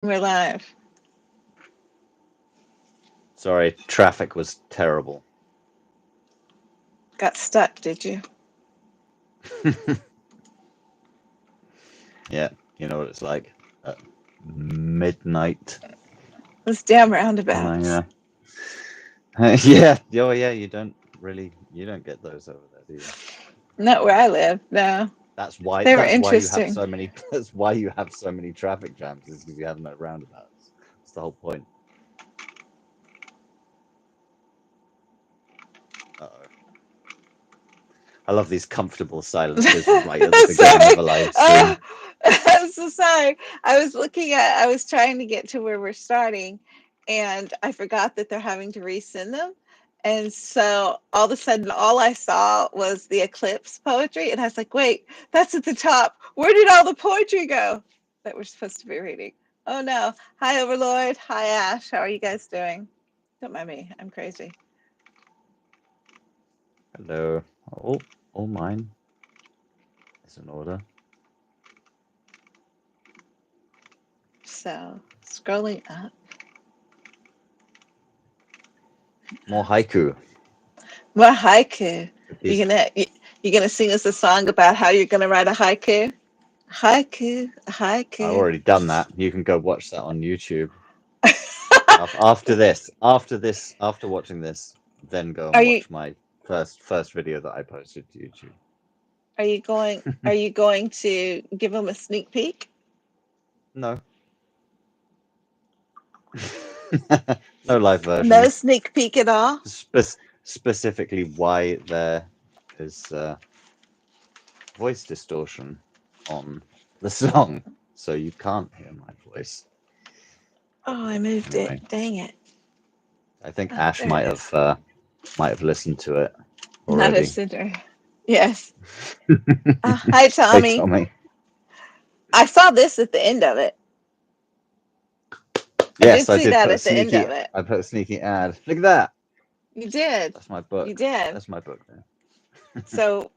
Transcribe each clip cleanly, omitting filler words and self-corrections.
We're live. Sorry, traffic was terrible. Got stuck, did you? Yeah, you know what it's like at midnight. Those damn And roundabouts. yeah, oh yeah, you don't get those over there, do you? Not where I live, no. They were That's why you have interesting. so many that's why you have so many traffic jams is because you have no roundabouts. That's the whole point. Uh-oh. I love these comfortable silences right at the beginning Sorry. of a live stream. I'm so sorry. I was trying to get to where we're starting, and I forgot that they're having to resend them. And so all of a sudden, all I saw was the eclipse poetry. And I was like, wait, that's at the top. Where did all the poetry go that we're supposed to be reading? Oh no. Hi, Overlord. Hi, Ash. How are you guys doing? Don't mind me. I'm crazy. Hello. Oh, all mine is in order. So scrolling up. More haiku. More haiku. These You gonna sing us a song about how you're gonna write a haiku? Haiku, a I've haiku. already done that. You can go watch that on YouTube. After watching this, then go and Are you watch my first video that I posted to YouTube. are you going to give them a sneak peek? No, no live No version. sneak peek at all? Specifically, why there is voice distortion on the song, so you can't hear my voice. Oh, I moved it. Anyway, Dang it. I think Oh, Ash there it is. might have listened to it Not a already. center. Yes. Hi, Hey, Tommy. Tommy. I saw this at the end of it. I did Yes, see that at the end of it. I put a sneaky ad. Look at that. You did. That's my You book. did. That's my book there. So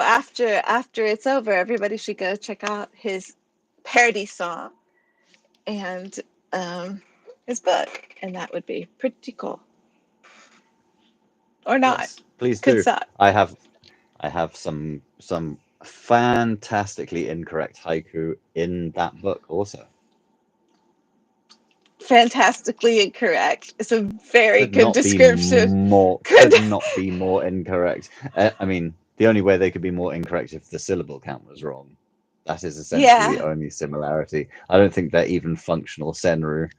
after it's over, everybody should go check out his parody song and um, his book, and that would be pretty cool. Or not. Yes, please Could do. suck. I have some fantastically incorrect haiku in that book also. Fantastically incorrect. It's a very Could good not be description. more Could could not be more incorrect. I mean, the only way they could be more incorrect if the syllable count was wrong. That is essentially the yeah. only similarity. I don't think they're even functional senru.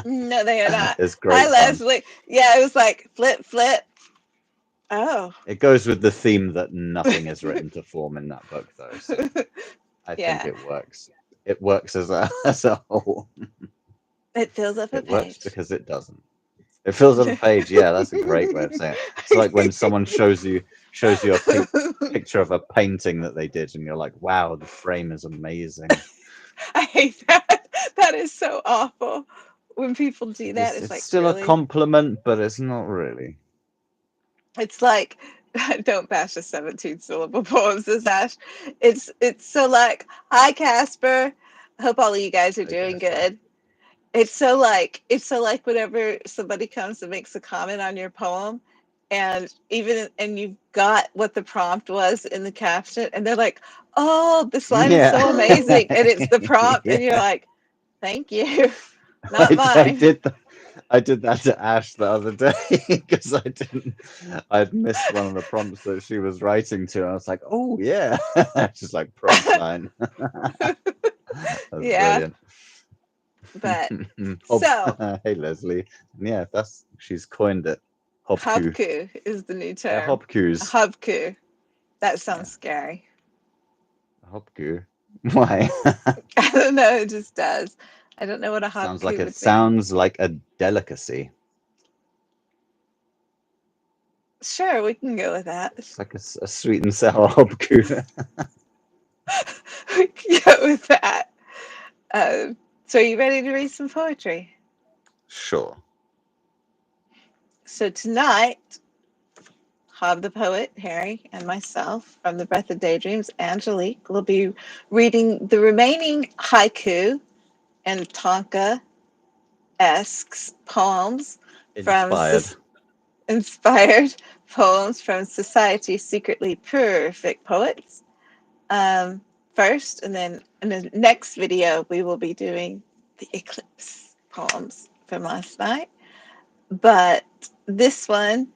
No, they are not. It's Hi, great fun. Leslie. Yeah, it was like flip, flip. Oh. It goes with the theme that nothing is written to form in that book, though. So I think yeah. it works. It works as a as a whole. It fills up a It works page. because it doesn't. It fills up a page. Yeah, that's a great way of saying it. It's like when someone shows you a picture of a painting that they did, and you're like, "Wow, the frame is amazing." I hate that. That is so awful. When people do that, it's It's like, still a really? compliment, but it's not really. It's like, don't bash the 17 syllable poems, this Ash. It's so like, hi Casper. I hope all of you guys are I doing guess. good. It's so like whenever somebody comes and makes a comment on your poem, and you've got what the prompt was in the caption, and they're like, oh, this line is Yeah. so amazing, and it's the prompt, and you're Yeah. like, thank you. Not I mine. did that. I did that to Ash the other day because I'd missed one of the prompts that she was writing to. And I was like, oh, yeah. Just like prompt line. That's yeah, brilliant. but Hob, so hey, Leslie. Yeah, she's coined it. Hobku. hubku is the new They're term. A hobkus. hubku. That Yeah, sounds scary. hobku. Why? I don't know. It just does. I don't know what a hubku would be. Sounds like a delicacy. Sure, we can go with that. It's like a sweet and sour hobku. We can go with that. So, are you ready to read some poetry? Sure. So, tonight, Hob the Poet, Harry, and myself from the Breath of Daydreams, Angelique, will be reading the remaining haiku and tanka esque poems from Inspired. inspired poems from Society's secretly Puuurrfect poets. Um, First, and then in the next video, we will be doing the eclipse poems from last night. But this one,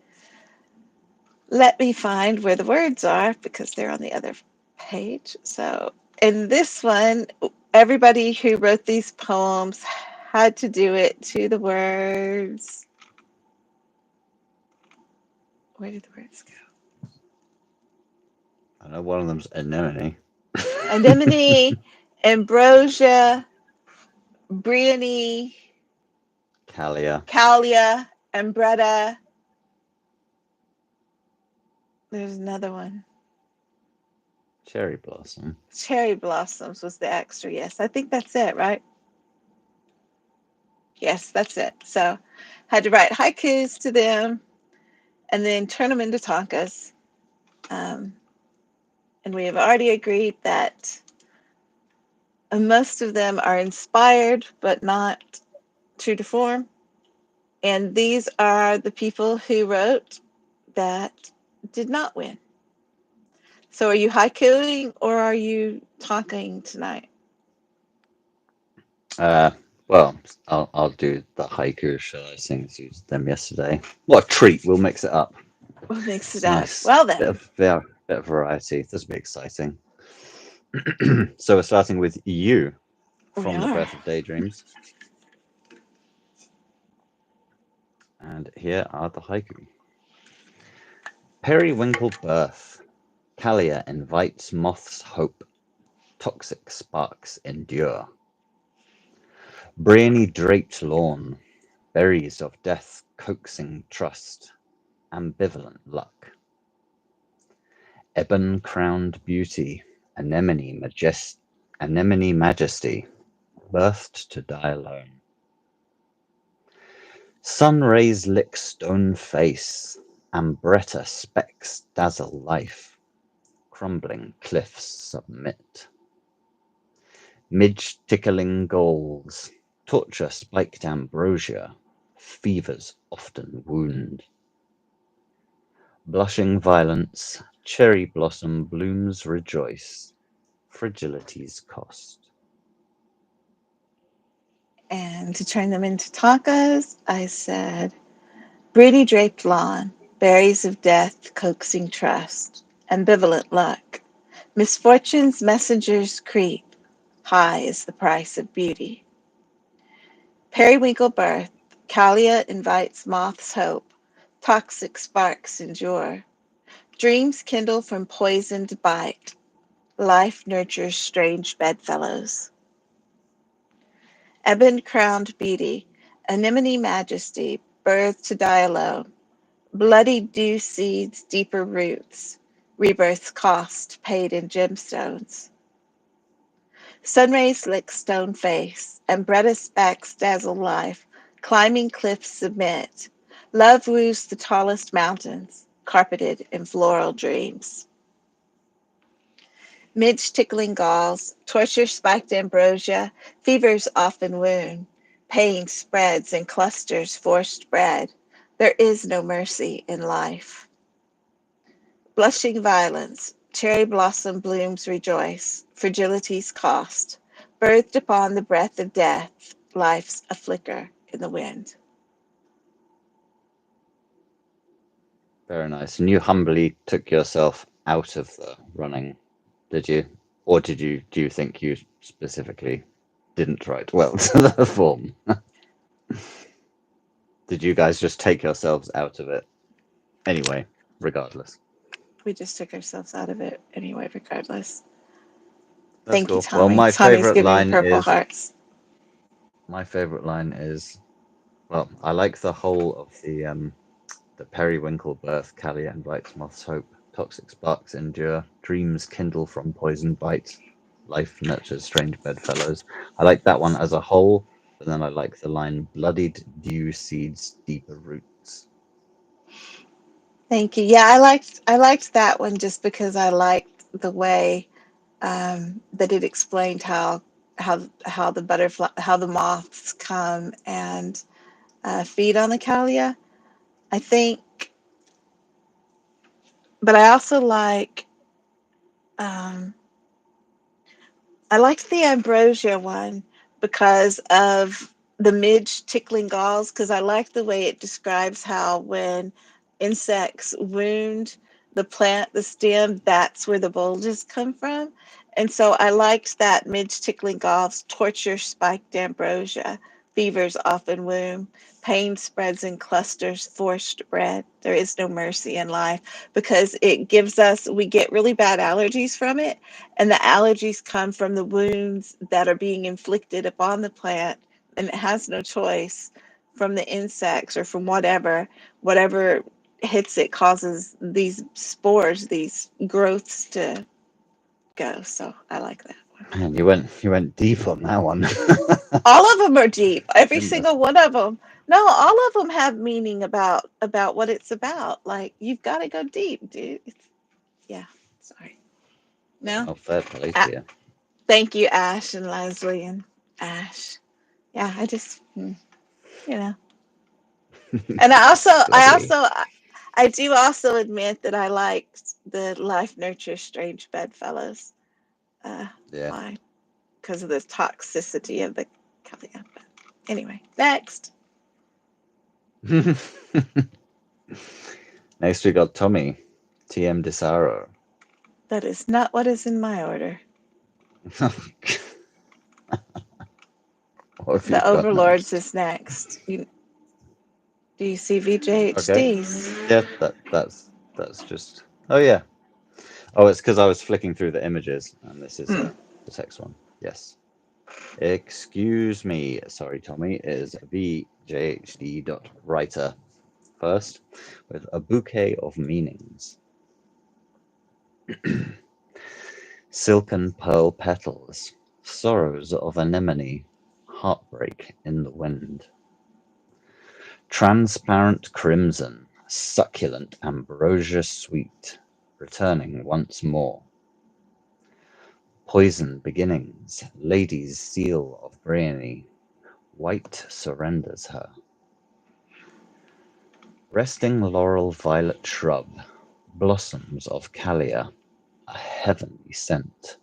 let me find where the words are because they're on the other page. So, in this one, everybody who wrote these poems had to do it to the words. Where did the words go? I know one of them's Anemone. Anemone, Ambrosia, Bryony, Calia. Calia, Ambretta. There's another one. Cherry Blossom. Cherry blossoms was the extra. Yes, I think that's it, right? Yes, that's it. So, had to write haikus to them and then turn them into tankas. Um, and we have already agreed that most of them are inspired but not true to form. And these are the people who wrote that did not win. So, are you haikuing or are you talking tonight? Uh, well, I'll do the haiku, shall I, since you used them yesterday. What a treat! We'll mix it up. We'll mix it It's up. nice. Well, Bit then, of bit of variety. This will be exciting. So we're starting with you we from the are. Breath of Daydreams, and here are the haiku. Periwinkle birth. Calia invites moth's hope. Toxic sparks endure. Bryony draped lawn. Berries of death coaxing trust. Ambivalent luck. Ebon crowned beauty. Anemone majesty. Birthed to die alone. Sun rays lick stone face. Ambretta specks dazzle life. Crumbling cliffs submit. Midge tickling goals. Torture spiked ambrosia. Fevers often wound. Blushing violence. Cherry blossom blooms rejoice. Fragility's cost. And to turn them into tacos, I said, Breedy draped lawn, berries of death coaxing trust, ambivalent luck. Misfortune's messengers creep, high is the price of beauty. Periwinkle birth, Calia invites moth's hope, toxic sparks endure. Dreams kindle from poisoned bite, life nurtures strange bedfellows. Ebon crowned beauty, anemone majesty, birth to die alone. Bloody dew seeds, deeper roots, rebirth's cost paid in gemstones. Sunrays lick stone face, Ambretta's backs dazzle life, climbing cliffs submit. Love woos the tallest mountains, carpeted in floral dreams. Midge tickling galls, torture spiked ambrosia, fevers often wound. Pain spreads in clusters forced bred. There is no mercy in life. Blushing violence, cherry blossom blooms rejoice, fragility's cost. Birthed upon the breath of death, life's a flicker in the wind. Very nice. And you humbly took yourself out of the running, did you? Or do you think you specifically didn't write well to the form? Did you guys just take yourselves out of it? Anyway, regardless. We just took ourselves out of it anyway, regardless. That's Thank you, cool. Well, Tommy. Tommy's giving me purple hearts. my favorite line is, well, I like the whole of the periwinkle birth. Calia invites moth's hope. Toxic sparks endure. Dreams kindle from poison bite. Life nurtures strange bedfellows. I like that one as a whole, but then I like the line bloodied dew seeds deeper roots. Thank you. Yeah, I liked that one just because I liked the way that it explained how the butterfly how the moths come and feed on the Calia. I think, but I also um, I liked the Ambrosia one because of the midge tickling galls, because I like the way it describes how when insects wound the plant, the stem, that's where the bulges come from. And so I liked that midge tickling galls torture spiked ambrosia. Fevers often wound. Pain spreads in clusters, forced bread. There is no mercy in life because it gives us, we get really bad allergies from it, and the allergies come from the wounds that are being inflicted upon the plant, and it has no choice from the insects or from whatever hits it causes these spores, these growths to go. So I like that one. Man, you went deep on that one. All of them are deep, every Didn't single one of them. No, all of them have meaning about what it's about. Like, you've got to go deep, dude. Yeah, sorry. No. Oh, fair play Ah, to you. thank you, Ash and Leslie and Ash. Yeah, I just, you know. And Bloody I do also admit that I liked the Life Nurture Strange Bedfellows yeah. line because of the toxicity of the Calia. But anyway, next. Next we got Tommy, TM Desaro. That is not what is in my order. What have you The got Overlords next? is next. Do you see Okay. VJHDs? Yeah, that's just. Oh yeah. Oh, it's because I was flicking through the images, and this is Hmm. the text one. Yes. Excuse me. Sorry, Tommy. It is VJHD.writer first with a bouquet of meanings. Silken pearl petals, sorrows of anemone, heartbreak in the wind. Transparent crimson, succulent ambrosia sweet, returning once more. Poison beginnings, lady's seal of Bryony, white surrenders her. Resting laurel violet shrub, blossoms of Calia, a heavenly scent.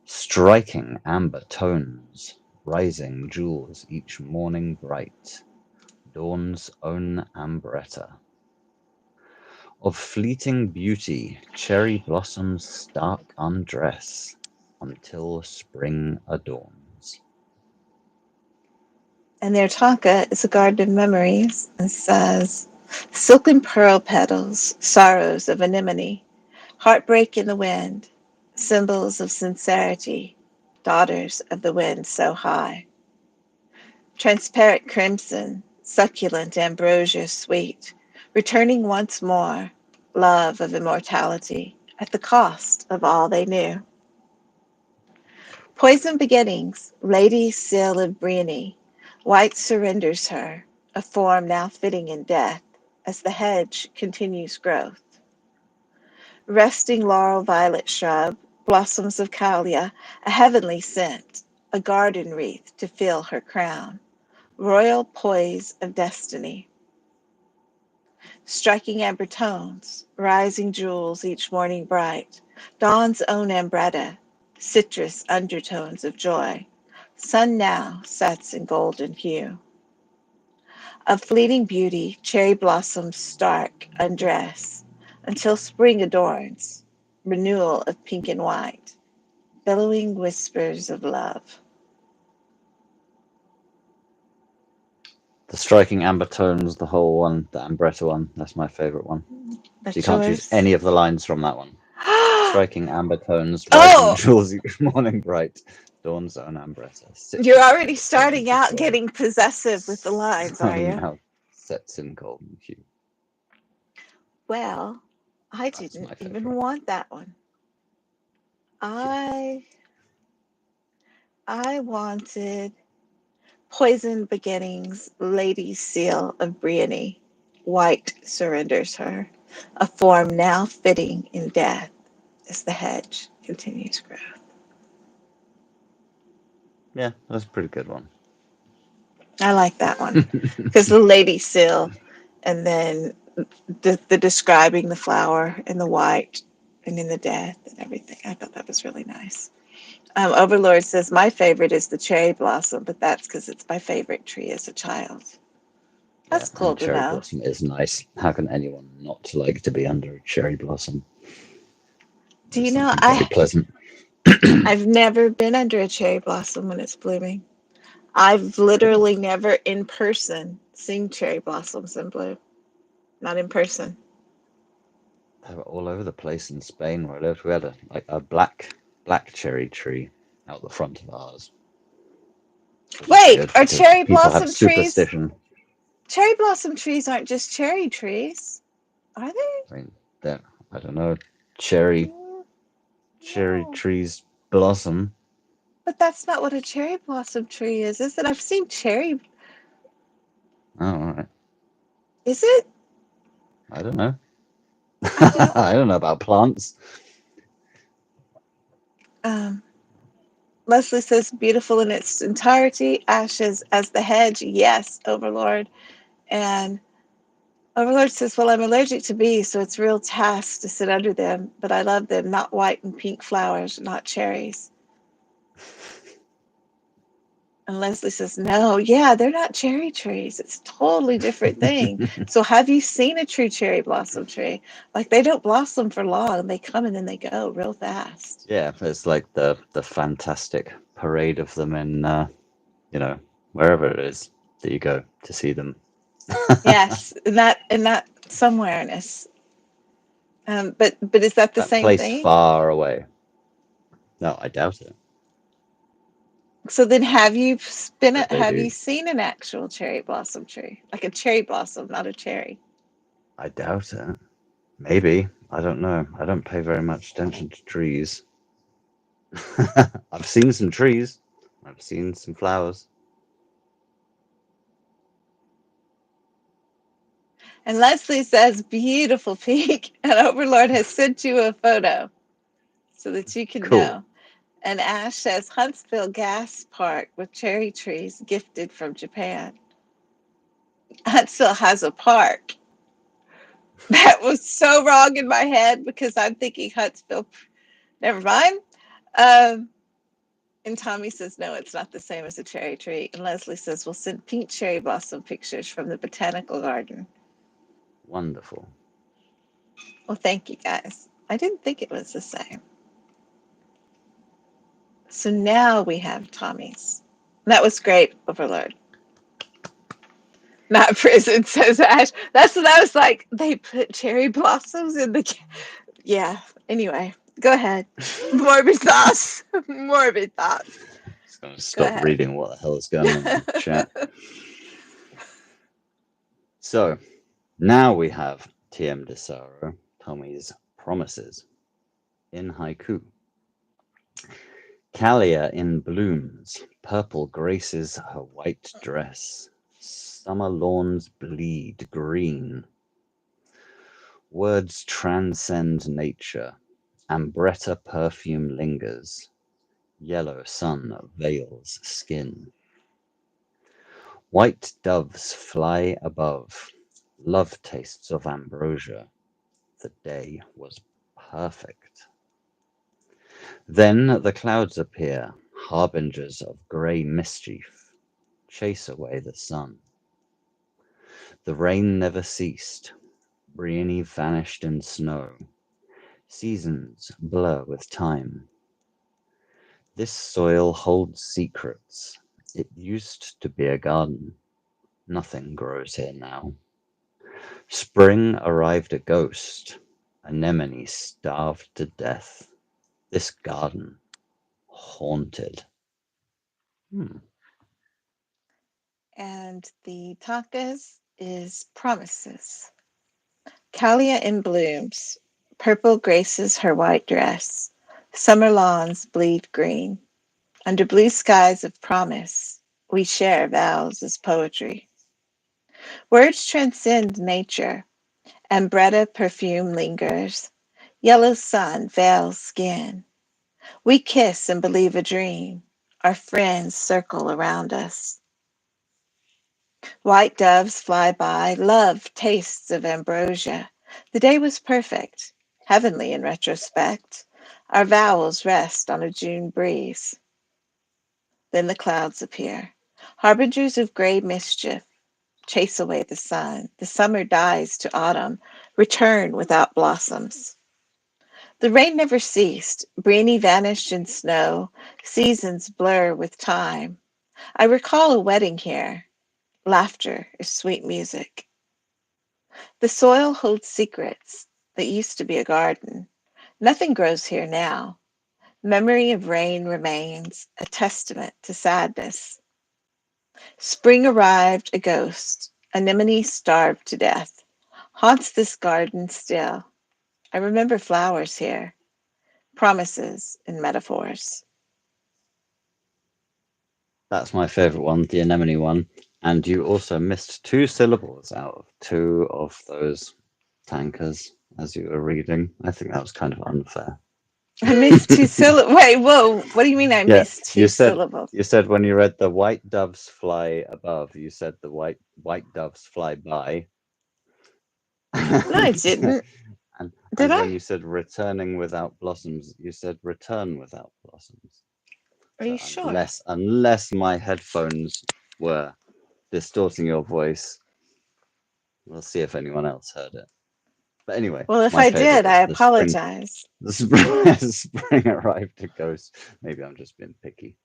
Striking amber tones, rising jewels each morning bright, dawn's own Ambretta. Of fleeting beauty, cherry blossoms stark undress, until spring adorns. And their tanka is a garden of memories and says, silken pearl petals, sorrows of anemone, heartbreak in the wind, symbols of sincerity, daughters of the wind so high. Transparent crimson, succulent ambrosia sweet, returning once more, love of immortality, at the cost of all they knew. Poison beginnings, lady seal of Bryony, white surrenders her, a form now fitting in death, as the hedge continues growth. Resting laurel violet shrub, blossoms of Calia, a heavenly scent, a garden wreath to fill her crown, royal poise of destiny. Striking amber tones, rising jewels each morning bright, dawn's own Ambretta, citrus undertones of joy. Sun now sets in golden hue. Of fleeting beauty, cherry blossoms stark undress, until spring adorns, renewal of pink and white, billowing whispers of love. The striking amber tones, the whole one, the Ambretta one, that's my favorite one. So you That's can't choose yours. any of the lines from that one. Striking amber tones, rising Oh, jewels each morning bright, dawn's own Ambretta, you're citrus already starting undertones of out joy. getting possessive with the lines, are Sun you? now sets in golden hue. Well, I That's didn't my even favorite. want that one. I I wanted Poison Beginnings, Lady Seal of Bryony. White surrenders her. A form now fitting in death as the hedge continues growth. Yeah, that's a pretty good one. I like that one because the lady seal and then the describing the flower in the white and in the death and everything. I thought that was really nice. Overlord says, my favorite is the cherry blossom, but that's because it's my favorite tree as a child. Yeah, That's cool and to cherry know. blossom is nice. How can anyone not like to be under a cherry blossom? Do There's you know, something very pleasant. I've never been under a cherry blossom when it's blooming. I've Really? literally never in person seen cherry blossoms in bloom. Not in person. They were all over the place in Spain where I lived. We had a black cherry tree out the front of ours, which is Wait, weird are because cherry people have blossom trees? superstition. Cherry blossom trees aren't just cherry trees, are they? I mean, that I don't know, cherry No, trees blossom. but that's not what a cherry blossom tree is it? I've seen cherry. Oh, all right. Is it? I don't know. I don't. I don't know about plants. Um, Leslie says, beautiful in its entirety, ashes as the hedge. Yes, Overlord. And Overlord says, well, I'm allergic to bees, so it's a real task to sit under them, but I love them, not white and pink flowers, not cherries. And Leslie says, no, yeah, they're not cherry trees. It's a totally different thing. So have you seen a true cherry blossom tree? Like they don't blossom for long. They come and then they go real fast. Yeah, it's like the fantastic parade of them in wherever it is that you go to see them. Yes, and that somewhereness. But is that the That same place thing? far away. No, I doubt it. So then But they have you do. seen an actual cherry blossom tree? Like a cherry blossom, not a cherry. I doubt it. Maybe. I don't know. I don't pay very much attention to trees. I've seen some trees. I've seen some flowers. And Leslie says, beautiful peak. And Overlord has sent you a photo so that you can Cool. know. And Ash says, Huntsville Gas Park with cherry trees gifted from Japan. Huntsville has a park. That was so wrong in my head because I'm thinking Huntsville. Never mind. Um, and Tommy says, no, it's not the same as a cherry tree. And Leslie says, we'll send pink cherry blossom pictures from the botanical garden. Wonderful. Well, thank you guys. I didn't think it was the same. So now we have Tommy's. That was great, Overlord. Not prison, says Ash. That's what I was like. They put cherry blossoms in the. Yeah. Anyway, go ahead. Morbid thoughts. Morbid thoughts. Just gonna Go stop ahead. reading what the hell is going on in the chat. So now we have TM Desaro, Tommy's promises in haiku. Calia in blooms, purple graces her white dress. Summer lawns bleed green. Words transcend nature. Ambretta perfume lingers. Yellow sun veils skin. White doves fly above. Love tastes of ambrosia. The day was perfect. Then the clouds appear, harbingers of grey mischief. Chase away the sun. The rain never ceased. Bryony vanished in snow. Seasons blur with time. This soil holds secrets. It used to be a garden. Nothing grows here now. Spring arrived a ghost. Anemone starved to death. This garden haunted. Hmm. And the tankas is promises. Calia in blooms. Purple graces her white dress. Summer lawns bleed green. Under blue skies of promise, we share vows as poetry. Words transcend nature. Ambretta perfume lingers. Yellow sun veils skin. We kiss and believe a dream. Our friends circle around us. White doves fly by. Love tastes of ambrosia. The day was perfect, heavenly in retrospect. Our vowels rest on a June breeze. Then the clouds appear, harbingers of gray mischief. Chase away the sun. The summer dies to autumn. Return without blossoms. The rain never ceased. Bryony vanished in snow. Seasons blur with time. I recall a wedding here. Laughter is sweet music. The soil holds secrets that used to be a garden. Nothing grows here now. Memory of rain remains a testament to sadness. Spring arrived a ghost. Anemone starved to death. Haunts this garden still. I remember flowers here, promises and metaphors. That's my favorite one, the anemone one. And you also missed two syllables out of two of those tankas as you were reading. I think that was kind of unfair. I missed two syllables. Wait, whoa. What do you mean I Yeah, missed two syllables? you said when you read the white doves fly above, you said the white doves fly by. No, I and, didn't. Did and I? when you said returning without blossoms, you said return without blossoms. Are So you sure? unless my headphones were distorting your voice, we'll see if anyone else heard it. But anyway, Well, if my I favorite did, I is apologize. the spring arrived to ghost. Maybe I'm just being picky.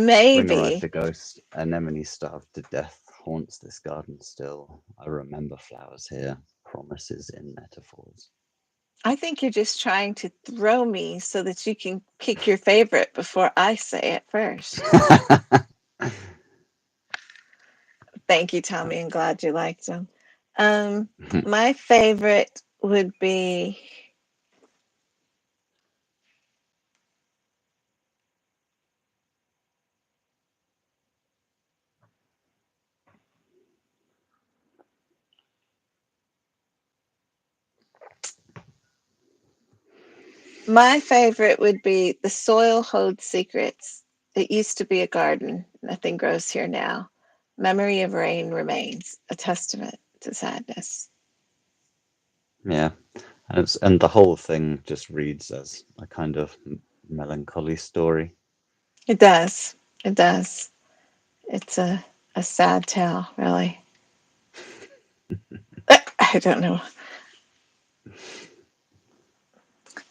Spring arrived Maybe. to ghost. Anemone starved to death. Haunts this garden still. I remember flowers here. Promises in metaphors. I think you're just trying to throw me so that you can pick your favorite before I say it first. Thank you, Tommy. I'm glad you liked them. Um, my favorite would be the soil holds secrets. It used to be a garden. Nothing grows here now. Memory of rain remains a testament to sadness. Yeah, and the whole thing just reads as a kind of melancholy story. It does. It does. It's a sad tale, really. I don't know.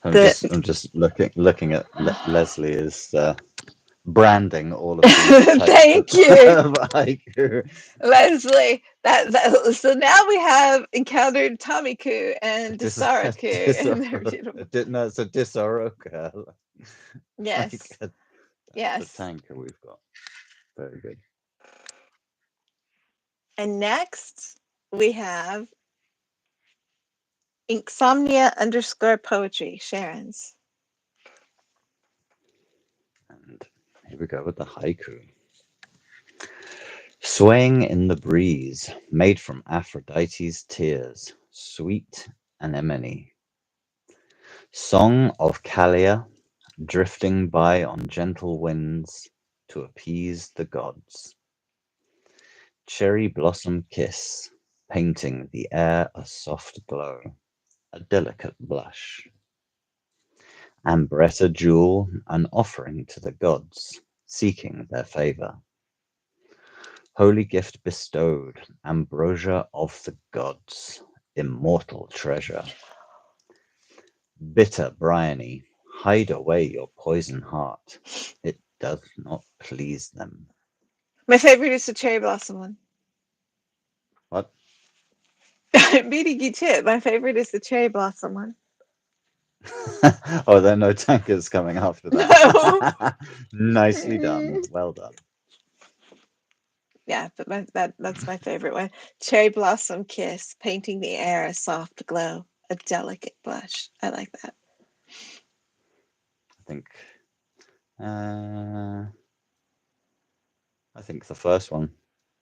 The I'm just looking at Leslie is branding all of these types of thank you, haiku. Leslie. So now we have encountered Tomiku and Dis, Dasaraku, and they're disaro, beautiful. no, it's a disoroka. Like Yes, that's the yes. tanker we've got. Very good. And next we have Insomnia_poetry, Sharon's. And here we go with the haiku. Swaying in the breeze, made from Aphrodite's tears, sweet anemone. Song of Calia, drifting by on gentle winds to appease the gods. Cherry blossom kiss, painting the air a soft glow, a delicate blush. Ambretta jewel, an offering to the gods, seeking their favor. Holy gift bestowed, ambrosia of the gods, immortal treasure. Bitter Bryony, hide away your poison heart. It does not please them. My favorite is the cherry blossom one. What? Beating you too. My favorite is the cherry blossom one. Oh, there are no tankers coming after No. that. Nicely done. Well done. Yeah, but that's my favorite one. Cherry blossom kiss, painting the air a soft glow, a delicate blush. I like that. I think. Uh, I think the first one.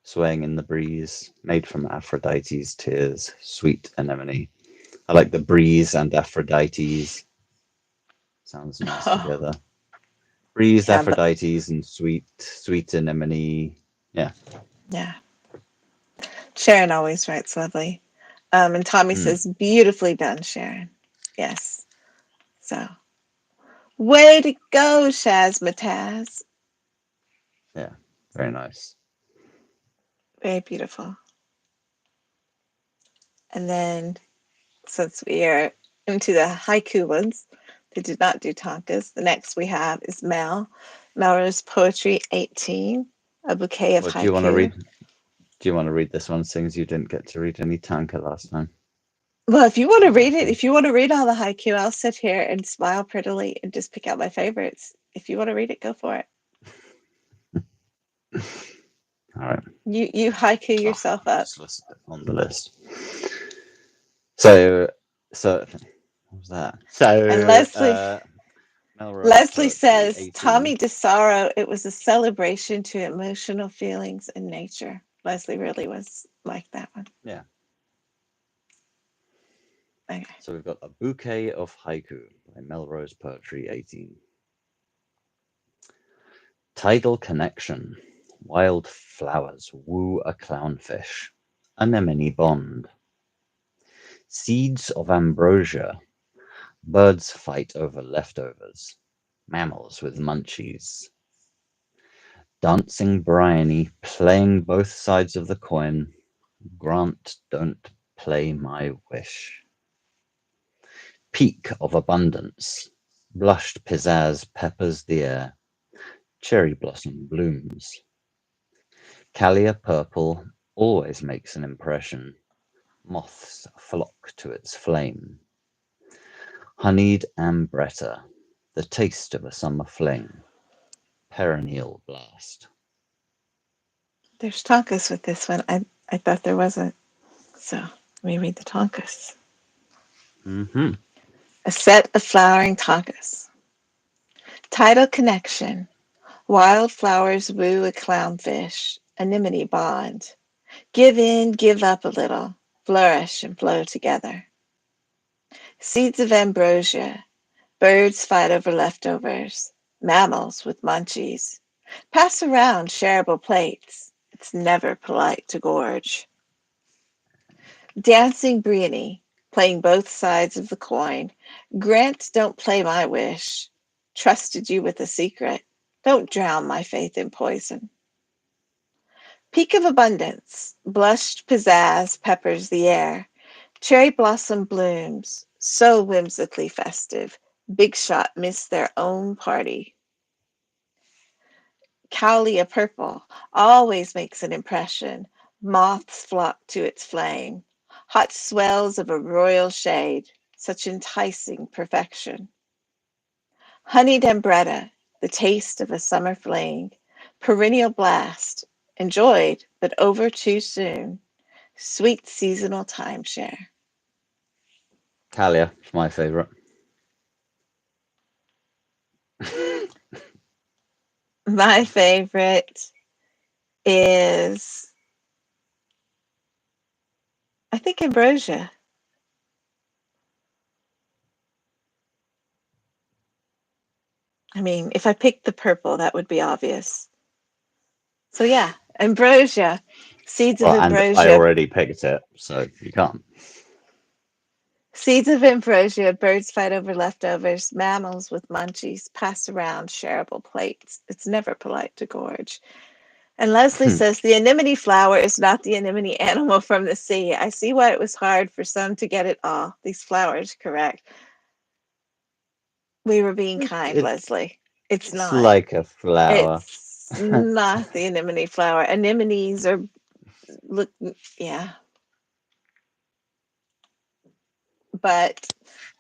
swaying in the breeze, made from Aphrodite's tears, sweet anemone. I like the breeze and Aphrodite's. Sounds nice Oh, together. Breeze, yeah, Aphrodite's, and sweet anemone. Yeah. yeah. Sharon always writes lovely. And Tommy Mm, says, beautifully done, Sharon. Yes. So, way to go, Shazmataz. yeah. Very nice. Very beautiful. And then, since we are into the haiku ones, they did not do tankas. The next we have is Melrose Poetry 18, a bouquet of What do you want to haiku. read? Do you want to read this one, since you didn't get to read any tanka last time? Well, if you want to Or read it, haiku? if you want to read all the haiku, I'll sit here and smile prettily and just pick out my favorites. If you want to read it, go for it. All right. You haiku Oh, yourself up. just list it on the list. So, so what was that? And So, Melrose Leslie Poetry says, 18. Tommy DeSaro, it was a celebration to emotional feelings in nature. Leslie really was like that one. Yeah. Okay. So we've got A Bouquet of Haiku by Melrose Poetry 18. Tidal connection. Wild flowers woo a clownfish. Anemone bond. Seeds of ambrosia. Birds fight over leftovers. Mammals with munchies. Dancing Bryony playing both sides of the coin. Grant, don't play my wish. Peak of abundance. Blushed pizzazz peppers the air. Cherry blossom blooms. Calia purple always makes an impression. Moths flock to its flame. Honeyed Ambretta, the taste of a summer fling. Perennial blast. There's Tonkas with this one. I thought there wasn't. So let me read the Tonkas. Mm-hmm. A set of flowering Tonkas. Tidal connection. Wildflowers woo a clownfish. Anemone bond. Give in, give up a little. Flourish and flow together. Seeds of ambrosia. Birds fight over leftovers. Mammals with munchies. Pass around shareable plates. It's never polite to gorge. Dancing Bryony, playing both sides of the coin. Grant, don't play my wish. Trusted you with a secret. Don't drown my faith in poison. Peak of abundance, blushed pizzazz peppers the air. Cherry blossom blooms, so whimsically festive. Big shot miss their own party. Calia purple always makes an impression. Moths flock to its flame. Hot swells of a royal shade, such enticing perfection. Honeyed Ambretta, the taste of a summer fling. Perennial blast, enjoyed, but over too soon. Sweet seasonal timeshare. Calia, it's my favorite. My favorite is, I think, Ambrosia. I mean, if I picked the purple, that would be obvious. So yeah, ambrosia, seeds of Well, and I ambrosia, already picked it, so you can't. seeds of ambrosia, birds fight over leftovers, mammals with munchies pass around shareable plates. It's never polite to gorge. And Leslie says the anemone flower is not the anemone animal from the sea. I see why it was hard for some to get it all. These flowers, correct. We were being kind, It, Leslie. It's it's not. like a flower. It's not the anemone flower. Anemones are look, yeah, but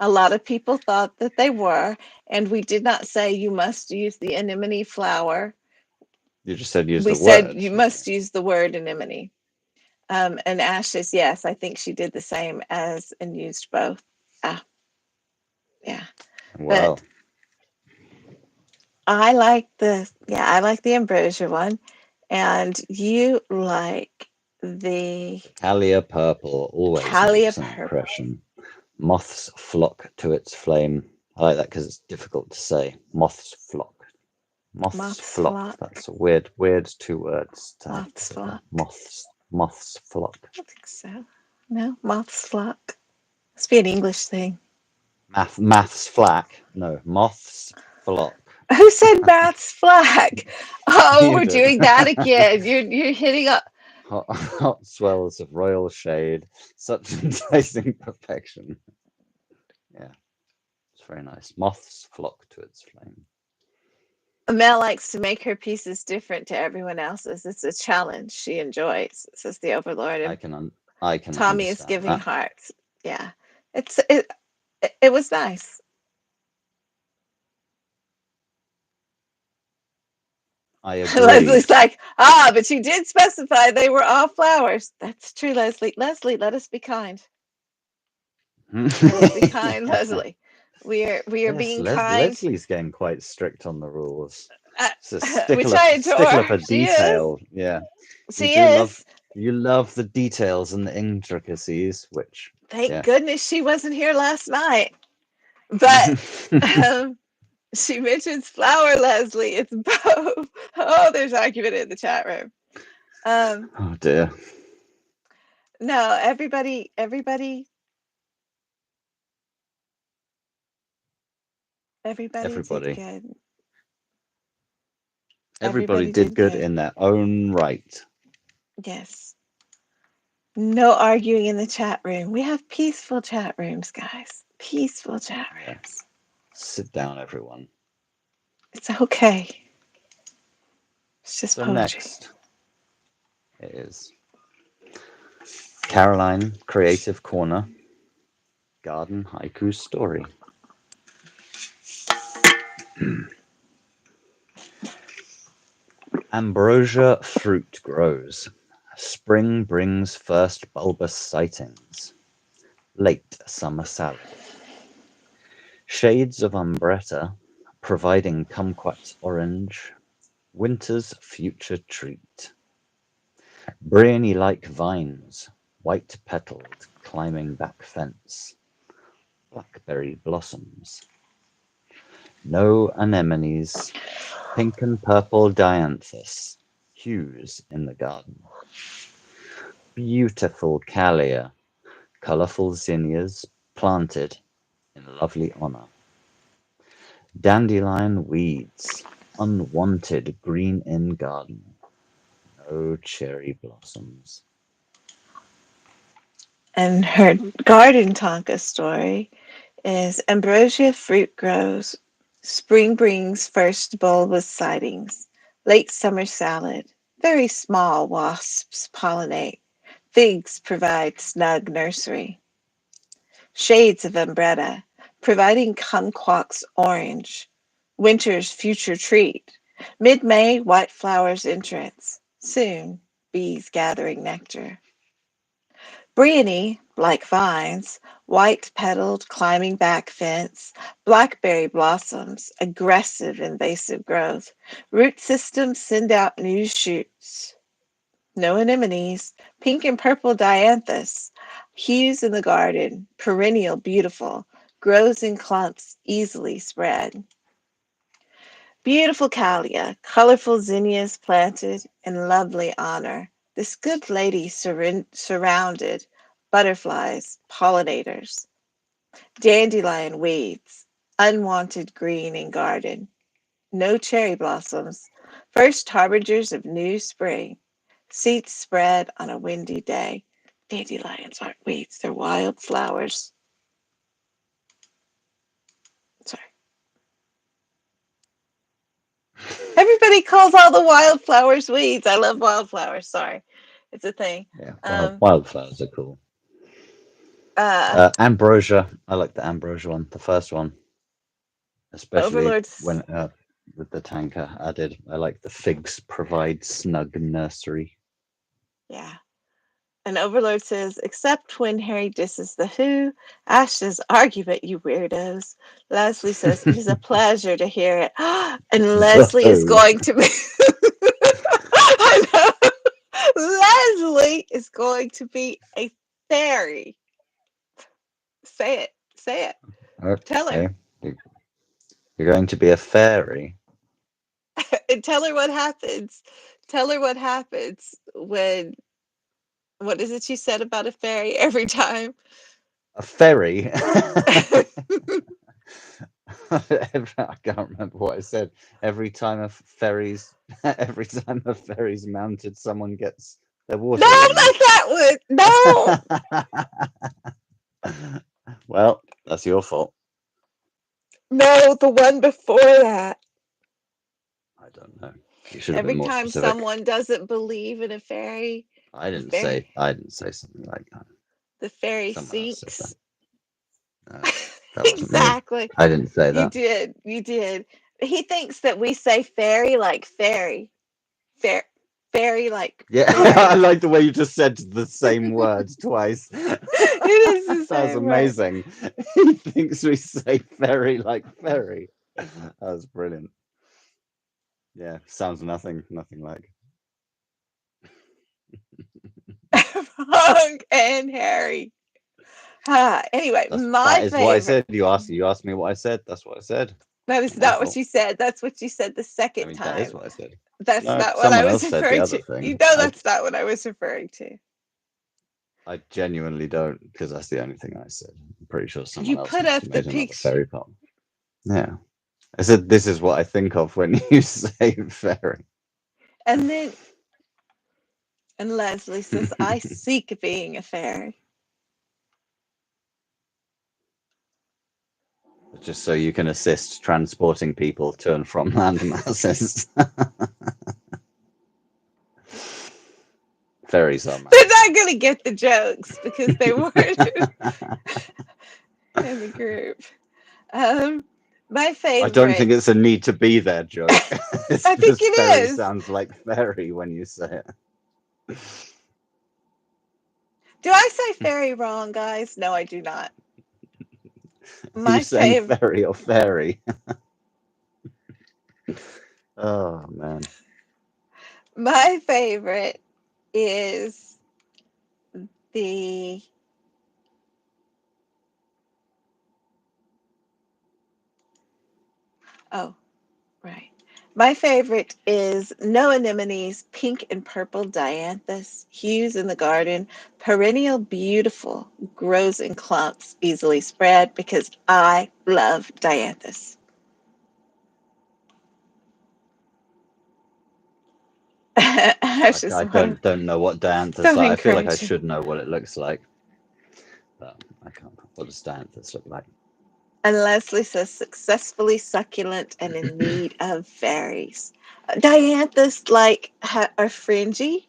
a lot of people thought that they were, and we did not say you must use the anemone flower. You just said use We the said word. you must use the word anemone. And Ash says, yes, I think she did the same as and used both. Ah, yeah. Well, But I like the ambrosia one. And you like the The Calia purple always Calia makes an purple. impression. Moths flock to its flame. I like that because it's difficult to say. Moths flock. Moths Moths flock. flock. That's a weird two words to add Moths together. flock. Moths flock. I don't think so. No, moths flock. Must be an English thing. Maths flack. No, moths flock. Who said maths flock? Oh, You we're did. doing that again. You're hitting up. Hot swells of royal shade, such enticing perfection. Yeah, it's very nice. Moths flock to its flame. Mel likes to make her pieces different to everyone else's. It's a challenge she enjoys, says the Overlord. I And can I can Tommy is understand giving that. hearts. Yeah, it was nice. I agree. Leslie's like, but you did specify they were all flowers. That's true, Leslie. Leslie, let us be kind. Let us be kind, Yeah. Leslie. We are Yes, being kind. Leslie's getting quite strict on the rules. Uh, It's a which I stickler adore. for She is. detail. Yeah, you She do love is. you love the details and the intricacies, which Thank yeah. goodness she wasn't here last night. But um, she mentions flower, Leslie. It's both. Oh, there's argument in the chat room. Um, Oh dear. no, everybody did Everybody. good. Everybody Everybody did did good good. in their own right. Yes. No arguing in the chat room. We have peaceful chat rooms, guys. Peaceful chat Yeah. rooms. Sit down, everyone. It's okay. It's just So poetry. next is Caroline Creative Corner Garden Haiku Story. Ambrosia fruit grows. Spring brings first bulbous sightings. Late summer salad. Shades of Ambretta providing kumquat orange. Winter's future treat. Bryony-like vines, white-petaled, climbing back fence. Blackberry blossoms. No anemones. Pink and purple dianthus. Hues in the garden. Beautiful Calia. Colourful zinnias planted in lovely honour. Dandelion weeds. Unwanted green in garden. No cherry blossoms. And her garden tanka story is Ambrosia fruit grows. Spring brings first bulbous sightings. Late summer salad. Very small wasps pollinate. Figs provide snug nursery. Shades of Ambretta, providing kumquats orange. Winter's future treat. Mid-May, white flowers entrance. Soon, bees gathering nectar. Bryony, like vines, white-petaled climbing back fence, blackberry blossoms, aggressive invasive growth. Root systems send out new shoots. No anemones, pink and purple dianthus, hues in the garden, perennial beautiful, grows in clumps, easily spread. Beautiful Calia, colorful zinnias planted in lovely honor. This good lady surrounded butterflies, pollinators, dandelion weeds, unwanted green in garden, no cherry blossoms, first harbingers of new spring, seeds spread on a windy day. Dandelions aren't weeds, they're wild flowers. Sorry. Everybody calls all the wildflowers weeds. I love wildflowers. Sorry. It's a thing. Yeah, Um, wildflowers are cool. uh, Ambrosia, I like the Ambrosia one, the first one, especially when Overlord's, with the tanka added. I like the figs provide snug nursery. yeah. And Overlord says, except when Harry disses the Who, Ash's argument, you weirdos. Leslie says, it is a pleasure to hear it. And The Leslie is Who. going to be. I going to be a fairy. Say it. Say it. Tell her. Okay. You're going to be a fairy. And tell her what happens. Tell her what happens when, what is it you said about a fairy every time? A ferry. I can't remember what I said. Every time every time a ferry's mounted, someone gets their No, water not that one. No, removed. Well, that's your fault. no, the one before that. I don't know. You should have been Every more time specific. someone doesn't believe in a fairy, the fairy, I didn't say something like that. the fairy Someone else said that. sinks. No, that wasn't me. Exactly. I didn't say You that. did. You did. He thinks that we say fairy like fairy. Fair, fairy like Yeah, I fairy. like the way you just said the same words twice. It is the That was same word. amazing. He thinks we say ferry like ferry. That was brilliant. Yeah, sounds nothing like. Punk and Harry. Anyway, That my is what I favorite. said. You asked me what I said. That's what I said. That is Not my not what fault. you said. That's what you said the I second mean, that is time. what I said. That's No, not what I someone was else said the referring other to. You thing. know that's not what I was referring to. I genuinely don't, because that's the only thing I said. I'm pretty sure You someone else put must up have the made another picture. fairy poem. Yeah. I said this is what I think of when you say fairy. And then, and Leslie says, I seek being a fairy. Just so you can assist transporting people to and from land masses. Fairies are They're magical. not going to get the jokes because they weren't in the group. Um, my I don't favorite, think it's a need to be there joke. It's I think just it fairy is. sounds like fairy when you say it. Do I say fairy wrong, guys? No, I do not. Are you My saying favorite, fairy or fairy? Oh man. my favorite is the, oh, right. My favorite is no anemones, pink and purple dianthus, hues in the garden, perennial beautiful, grows in clumps, easily spread because I love dianthus. I, Ash just I don't know what dianthus don't like. I feel like I encourage him. should know what it looks like, but I can't. What does dianthus look like? And Leslie says successfully succulent and in need of fairies. Dianthus are fringy.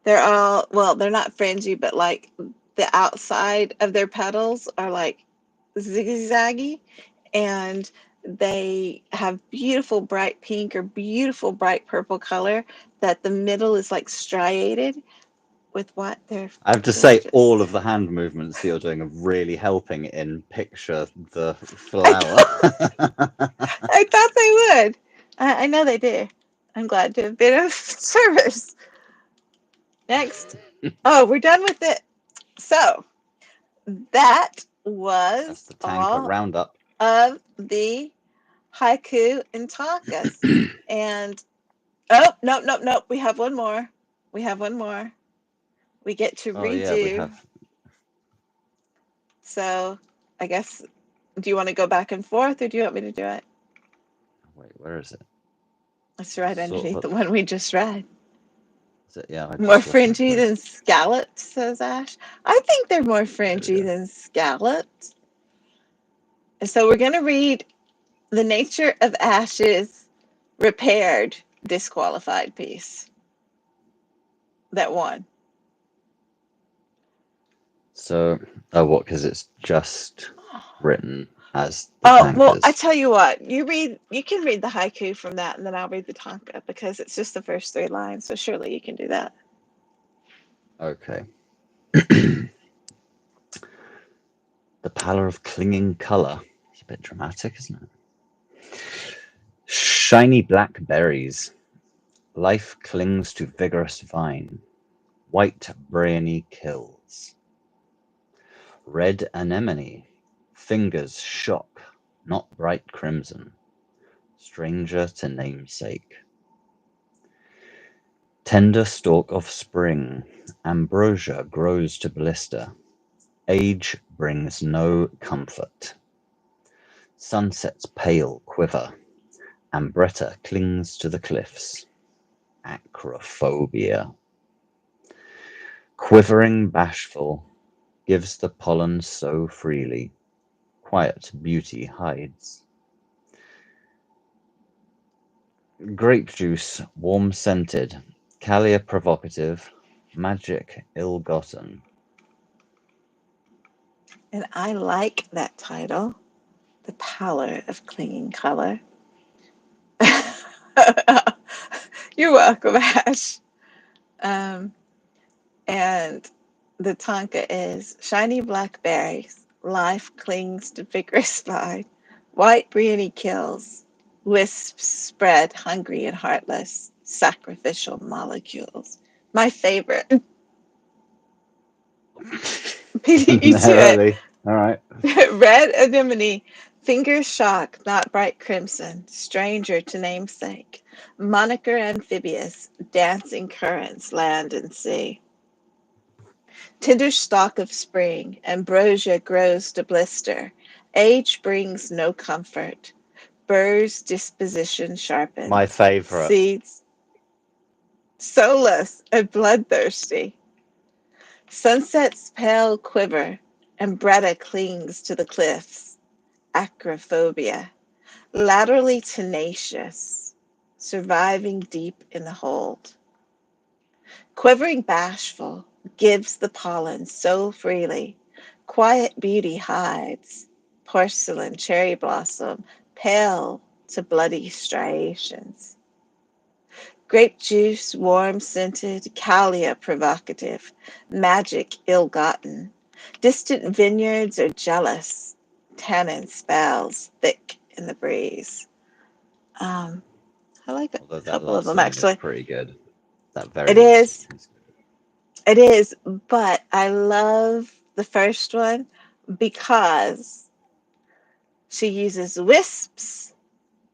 They're all, well, they're not fringy, but like the outside of their petals are like zigzaggy, and they have beautiful bright pink or beautiful bright purple color that the middle is like striated with what, they're I have to say, all gorgeous. of the hand movements that you're doing are really helping in picture the I flower. thought I thought they would. I know they do. I'm glad to have been of service. Next. Oh, we're done with it. So that That's was the tanka all roundup. of the haiku and tankas. And oh, no, no, no. We have one more. We have one more. We get to Oh yeah, we redo. have. So I guess, do you want to go back and forth or do you want me to do it? Wait, where is it? It's right Sort underneath of. the one we just read. Is it? Yeah, I'm More just looking fringy for it. than scallops, says Ash. I think they're more There we fringy go. than scallops. And so we're going to read The Nature of Ash's repaired disqualified piece that won. So, oh, what? Because it's just written as the Oh, well, I tankas. tell you what, you can read the haiku from that, and then I'll read the tanka because it's just the first three lines. So surely you can do that. Okay. The pallor of clinging color. It's a bit dramatic, isn't it? Shiny black berries. Life clings to vigorous vine. White Bryony kills. Red Anemone. Fingers shock, not bright crimson. Stranger to namesake. Tender stalk of spring. Ambrosia grows to blister. Age brings no comfort. Sunset's pale quiver. Ambretta clings to the cliffs. Acrophobia. Quivering bashful, gives the pollen so freely. Quiet beauty hides. Grape juice, warm scented. Calia provocative. Magic ill-gotten. And I like that title, The Pallor of Clinging Color. You're welcome, Ash. Um, and the tanka is shiny blackberries. Life clings to vigorous vine. White Bryony kills. Wisps spread, hungry and heartless. Sacrificial molecules. My favorite. Beating you to it. Really? All right. Red anemone, finger shock, not bright crimson, stranger to namesake, moniker amphibious, dancing currents, land and sea. Tender stalk of spring, ambrosia grows to blister, age brings no comfort, burr's disposition My sharpens, favorite. seeds soulless and bloodthirsty. Sunset's pale quiver, Ambretta clings to the cliffs, acrophobia, laterally tenacious, surviving deep in the hold. Quivering bashful, gives the pollen so freely, quiet beauty hides, porcelain cherry blossom, pale to bloody striations. Grape juice, warm scented, Calia provocative, magic ill gotten. Distant vineyards are jealous, tannin spells thick in the breeze. Um, I like a Although that couple of last them line is actually. pretty good. That It very last is, line is it is, but I love the first one because she uses wisps,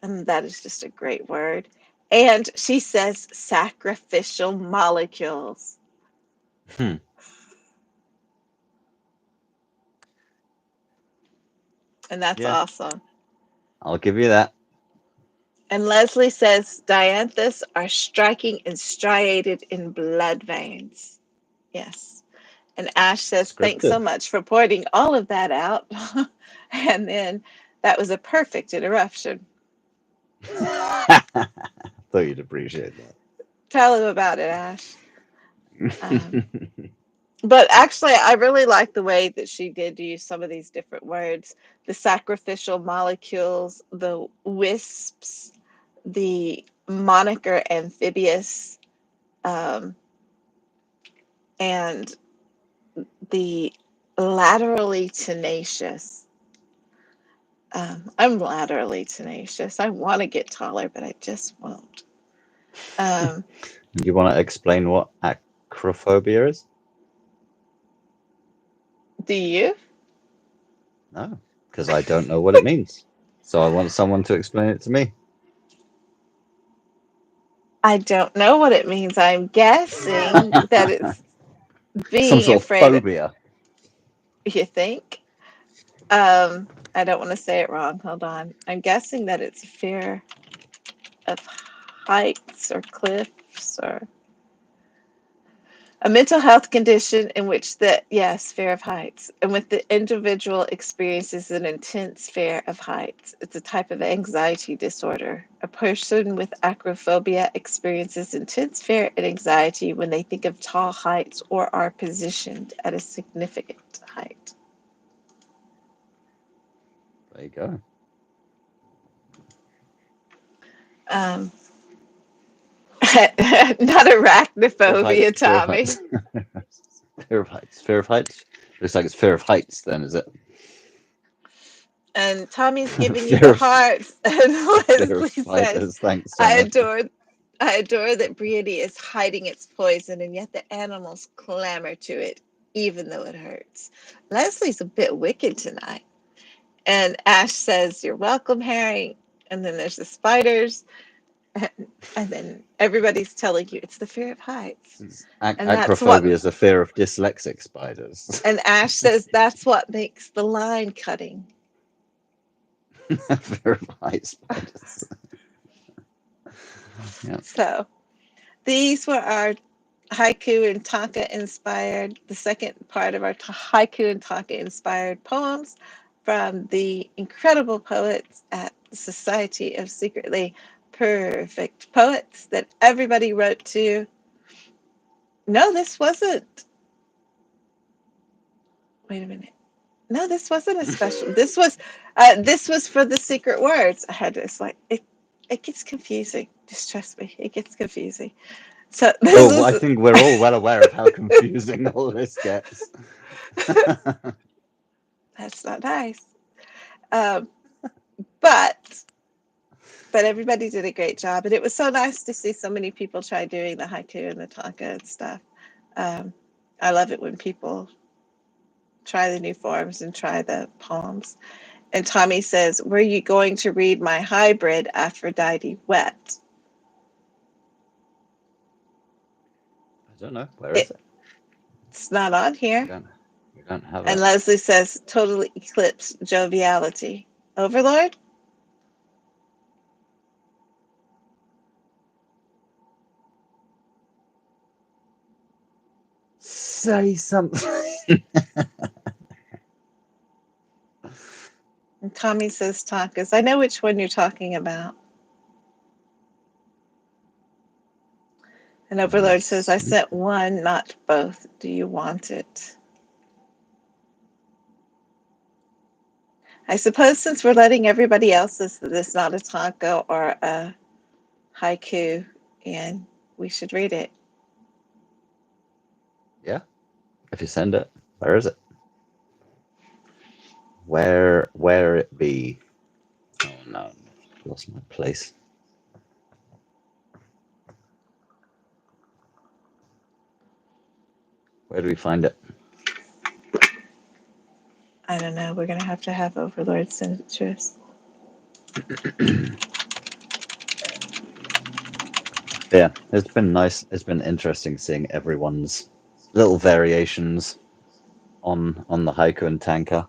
and that is just a great word. And she says sacrificial molecules. good. And that's Yeah, awesome. I'll give you that. And Leslie says dianthus are striking and striated in blood veins. Yes. And Ash says, thanks so Descriptive. much for pointing all of that out. And then that was a perfect interruption. Thought you'd appreciate Tell him about it, Ash. Um, that. but actually, I really like the way that she did use some of these different words, the sacrificial molecules, the wisps, the moniker amphibious, um, and the laterally tenacious. I'm laterally tenacious. I want to get taller, but I just won't. Um, You want to explain what acrophobia is? do you? No, because I don't know what it means. So I want someone to explain it to me. I don't know what it means. I'm guessing that it's Some being sort of afraid of, phobia. you think? I don't want to say it wrong. Hold on. I'm guessing that it's fear of heights or cliffs or a mental health condition in which the, yes, fear of heights, and with the individual experiences an intense fear of heights. It's a type of anxiety disorder. A person with acrophobia experiences intense fear and anxiety when they think of tall heights or are positioned at a significant height. There you go. Um, not Fear of heights. arachnophobia, Fear of Tommy. heights. Fear of heights. Fear of heights. Looks like it's fear of heights, then, is it? And Tommy's giving you fear the of hearts, and fear of Leslie says, spiders. Thanks so "I much. adore, I adore that Bryony is hiding its poison, and yet the animals clamor to it, even though it hurts. Leslie's a bit wicked tonight. And Ash says, "You're welcome, Harry." And then there's the spiders. And then everybody's telling you it's the fear of heights. And that's what, Acrophobia is a fear of dyslexic spiders. and Ash says that's what makes the line cutting. Fear of height spiders. Yeah. So these were our haiku and tanka inspired, the second part of our haiku and tanka inspired poems from the incredible poets at the Society of Secretly Perfect Poets that everybody wrote to. No, this wasn't. Wait a minute. No, this wasn't a special. This was for the secret words. I had to. It's like it gets confusing. Just trust me, it gets confusing. So this Oh, I was. think we're all well aware of how confusing all this gets. That's not nice. Um, but everybody did a great job, and it was so nice to see so many people try doing the haiku and the tanka and stuff. Um, I love it when people try the new forms and try the poems. And Tommy says, "Were you going to read my hybrid Aphrodite wet?" I don't know. Where is it? It's not on We here. don't. We don't have And it. Leslie says, "Totally eclipsed joviality." Overlord? Say something. And Tommy says, "Tankas." I know which one you're talking about. And Overlord says, "I sent one, not both. Do you want it?" I suppose since we're letting everybody else this not a tanka or a haiku, and we should read it. Yeah. If you send it, where is it? Where it be? Oh no, lost my place. Where do we find it? I don't know. We're going to have Overlord send it to us. Yeah, it's been nice. It's been interesting seeing everyone's little variations on the haiku and tanka,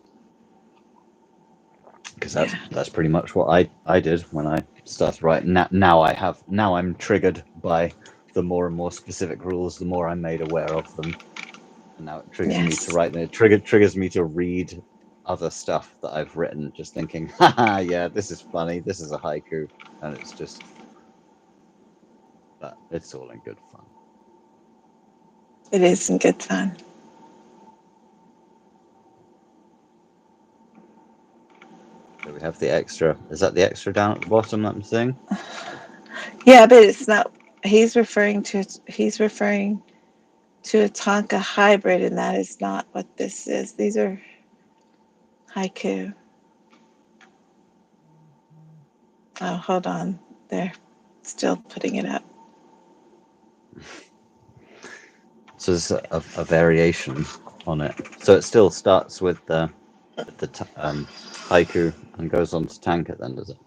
because that's pretty much what I did when I started writing. Now I'm triggered by the more and more specific rules, the more I'm made aware of them, and now it triggers me to Yes. write them. It triggers me to read other stuff that I've written, just thinking, haha, yeah, this is funny, this is a haiku, and it's just, but it's all in good fun. It is some good fun. So we have the extra. Is that the extra down at the bottom that I'm seeing? Yeah, but it's not. He's referring to a tanka hybrid, and that is not what this is. These are haiku. Oh, hold on. They're still putting it up. So there's a variation on it. So it still starts with the haiku and goes on to tanka. Then does it?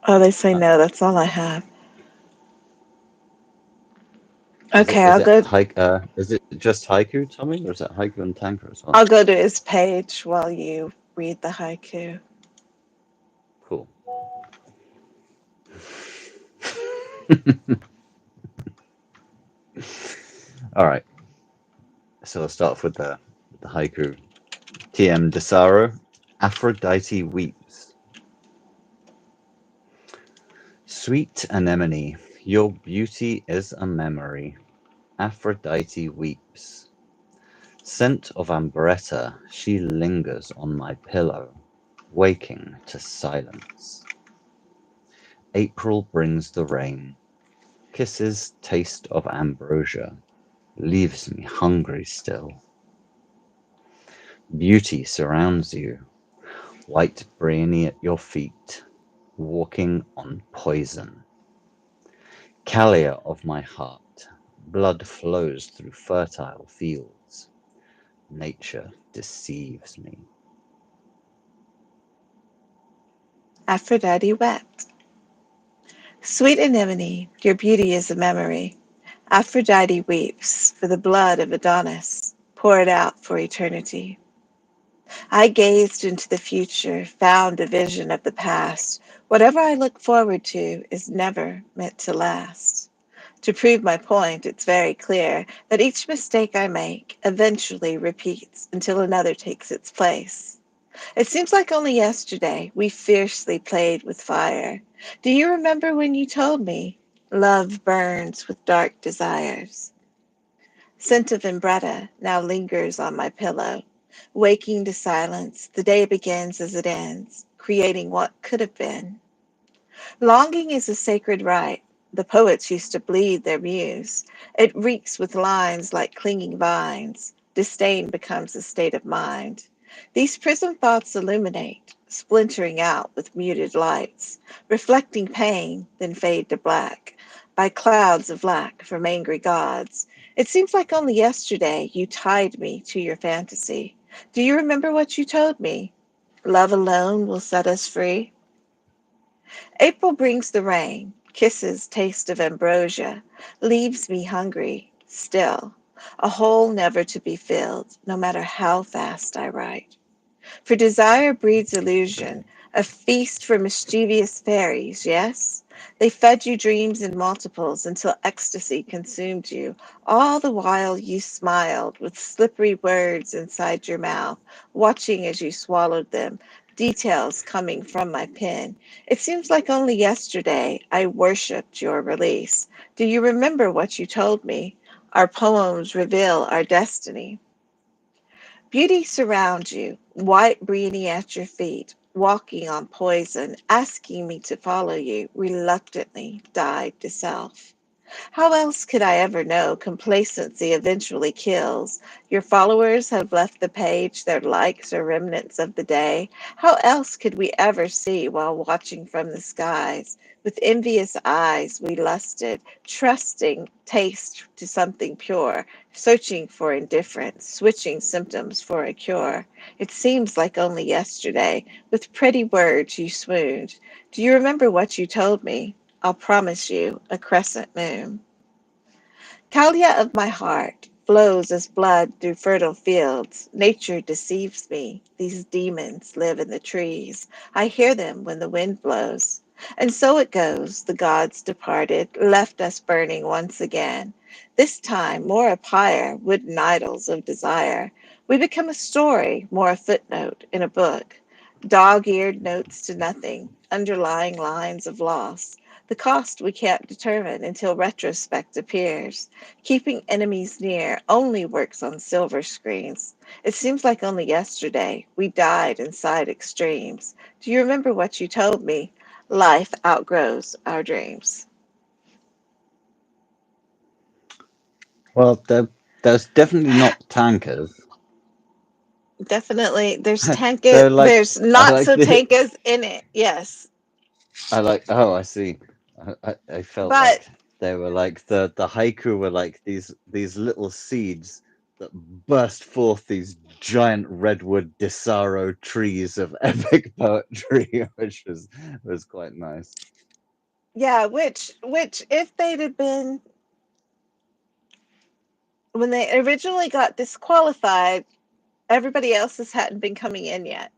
Oh, they say Uh, no. That's all I have. is it Okay, is it is it just haiku, Tommy, or is it haiku and tanka as well? I'll go to his page while you read the haiku. Cool. All right. So I'll start off with the haiku. TM Desaro, Aphrodite weeps. Sweet anemone, your beauty is a memory. Aphrodite weeps. Scent of Ambretta, she lingers on my pillow, waking to silence. April brings the rain. Kisses taste of ambrosia, leaves me hungry still. Beauty surrounds you, white Bryony at your feet, walking on poison. Calia of my heart, blood flows through fertile fields. Nature deceives me. Aphrodite wept. Sweet Anemone, your beauty is a memory. Aphrodite weeps for the blood of Adonis, poured out for eternity. I gazed into the future, found a vision of the past. Whatever I look forward to is never meant to last. To prove my point, it's very clear that each mistake I make eventually repeats until another takes its place. It seems like only yesterday we fiercely played with fire. Do you remember when you told me love burns with dark desires? Scent of Ambretta now lingers on my pillow. Waking to silence, the day begins as it ends, creating what could have been. Longing is a sacred right. The poets used to bleed their muse. It reeks with lines like clinging vines. Disdain becomes a state of mind. These prism thoughts illuminate, splintering out with muted lights, reflecting pain, then fade to black, by clouds of lack from angry gods. It seems like only yesterday you tied me to your fantasy. Do you remember what you told me? Love alone will set us free. April brings the rain, kisses taste of ambrosia, leaves me hungry, still, a hole never to be filled, no matter how fast I write. For desire breeds illusion, a feast for mischievous fairies, yes? They fed you dreams in multiples until ecstasy consumed you. All the while you smiled with slippery words inside your mouth, watching as you swallowed them, details coming from my pen. It seems like only yesterday I worshipped your release. Do you remember what you told me? Our poems reveal our destiny. Beauty surrounds you, white Bryony at your feet, walking on poison, asking me to follow you, reluctantly died to self. How else could I ever know complacency eventually kills? Your followers have left the page, their likes are remnants of the day. How else could we ever see while watching from the skies? With envious eyes we lusted, trusting taste to something pure, searching for indifference, switching symptoms for a cure. It seems like only yesterday, with pretty words you swooned. Do you remember what you told me? I'll promise you a crescent moon. Calia of my heart flows as blood through fertile fields. Nature deceives me. These demons live in the trees. I hear them when the wind blows. And so it goes. The gods departed, left us burning once again. This time more a pyre, wooden idols of desire. We become a story, more a footnote in a book. Dog-eared notes to nothing, underlying lines of loss. The cost we can't determine until retrospect appears. Keeping enemies near only works on silver screens. It seems like only yesterday we died inside extremes. Do you remember what you told me? Life outgrows our dreams. Well, there's definitely not tankers. Definitely, there's tanka. They're like There's I not like so the tankas in it. Yes, I like oh I see. I felt but like they were like the haiku were like these little seeds that burst forth these giant redwood disaro trees of epic poetry, which was quite nice. yeah, which if they'd have been when they originally got disqualified, everybody else's hadn't been coming in yet.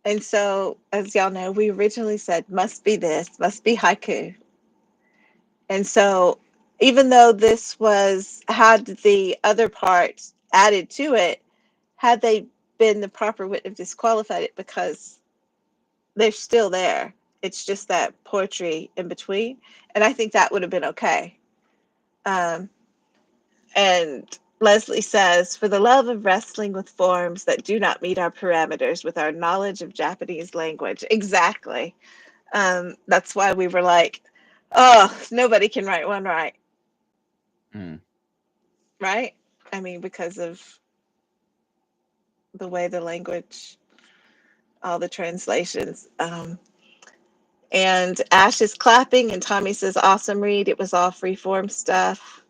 And so, as y'all know, we originally said must be this, must be haiku. And so, even though this was had the other parts added to it, had they been the proper would have disqualified it because they're still there. It's just that poetry in between, and I think that would have been okay. Um, And Leslie says, for the love of wrestling with forms that do not meet our parameters with our knowledge of Japanese language. Exactly. That's why we were like, oh, nobody can write one right, Mm. right? I mean, because of the way the language, all the translations. And Ash is clapping, and Tommy says, "Awesome read. It was all freeform stuff."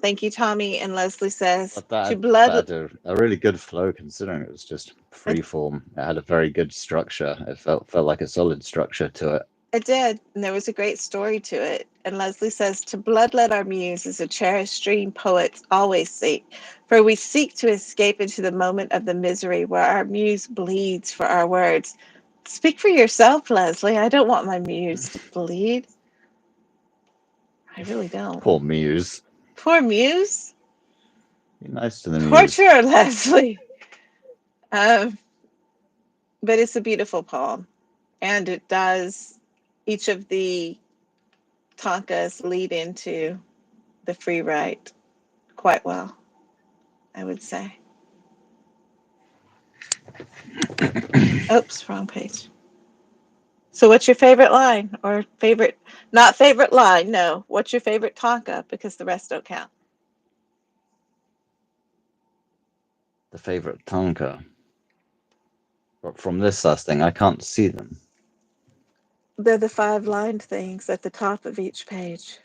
Thank you, Tommy. And Leslie says, But that "To had, blood." that had a really good flow considering it was just It, free form. It had a very good structure. It felt like a solid structure to it. it did, and there was a great story to it. And Leslie says, "To bloodlet our muse is a cherished dream poets always seek, for we seek to escape into the moment of the misery where our muse bleeds for our words." Speak for yourself, Leslie. I don't want my muse to bleed. I really don't. Poor Muse. Poor muse. Be nice to the Muse. Torture, Leslie. Um, but it's a beautiful poem, and it does, each of the tankas lead into the free write quite well, I would say. Oops, wrong page. So, what's your favorite line or favorite? Not favorite line. No. What's your favorite tanka? Because the rest don't count. The favorite tanka. But from this last thing, I can't see them. They're the five lined things at the top of each page.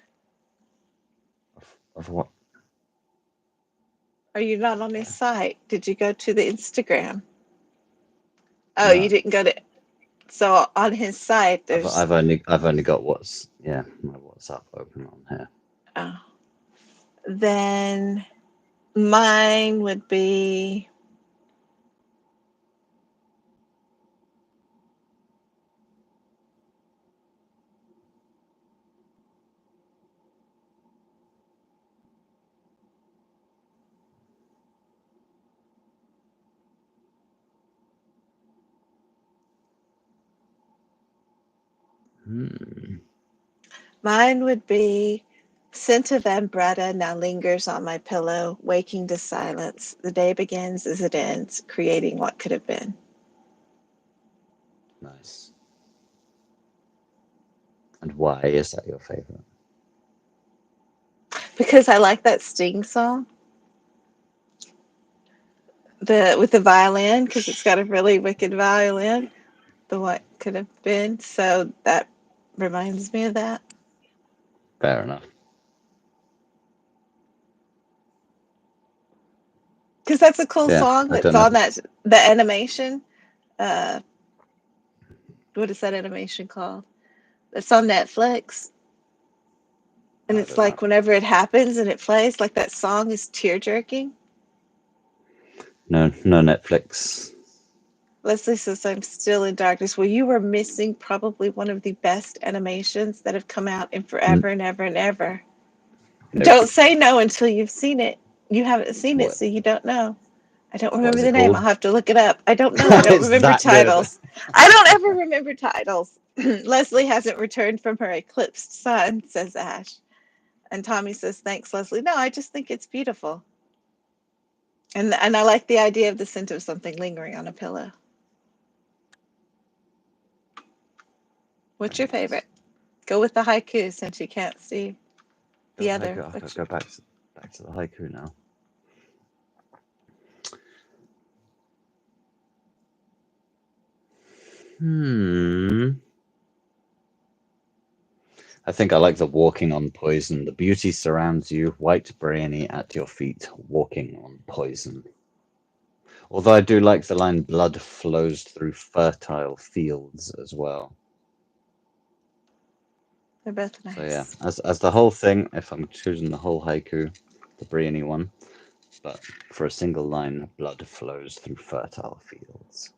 Of what? Are you not on his site? Did you go to the Instagram? Oh, you No. didn't go to. So on his site, I've, there's. I've only I've only got my WhatsApp open on here. Oh, then mine would be. Hmm. Mine would be. Scent of Ambretta now lingers on my pillow, waking to silence. The day begins as it ends, creating what could have been. Nice. And why is that your favorite? Because I like that Sting song, the with the violin, because it's got a really wicked violin. The what could have been. So that reminds me of that. Fair enough. Because that's a cool Yeah, song I that's don't know. on that the animation. Uh, what is that animation called? It's on Netflix, and I it's don't know. like whenever it happens and it plays, like that song is tear jerking. No, no Netflix. Leslie says, "I'm still in darkness." Well, you were missing probably one of the best animations that have come out in forever and ever and ever. Nope. Don't say no until you've seen it. You haven't seen it, What? so you don't know. I don't What remember is the it name. I'll called? have to look it up. I don't know. I don't It's remember that good. titles. I don't ever remember titles. Leslie hasn't returned from her eclipsed sun, says Ash. And Tommy says, "Thanks, Leslie." No, I just think it's beautiful. And I like the idea of the scent of something lingering on a pillow. What's Very your nice. favorite? Go with the haiku since you can't see Go the with the other. haiku. I've got to Which go back to the haiku now. Hmm. I think I like the walking on poison. The beauty surrounds you, white Bryony at your feet, walking on poison. Although I do like the line blood flows through fertile fields as well. they're both So yeah, nice. as the whole thing, if I'm choosing the whole haiku, the Bryony one, but for a single line, blood flows through fertile fields.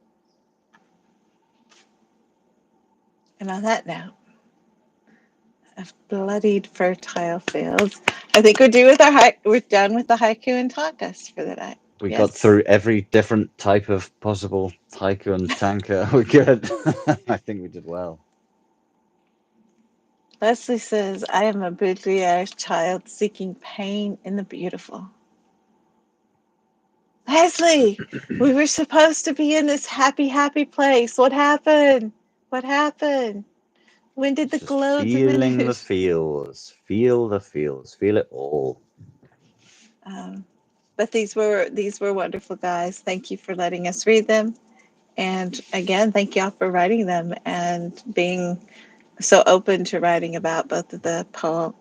And on that note, of bloodied fertile fields, I think we're done with the haiku and tankas for the night. We got Yes. through every different type of possible haiku and tanka. We're good. I think we did well. Leslie says, "I am a Baudrillard child seeking pain in the beautiful." Leslie, we were supposed to be in this happy, happy place. What happened? What happened? When did the Just glow feeling the diminish? feels. Feel the feels. Feel it all. Um, but these were wonderful, guys. Thank you for letting us read them, and again, thank y'all for writing them and being so open to writing about both of the poem,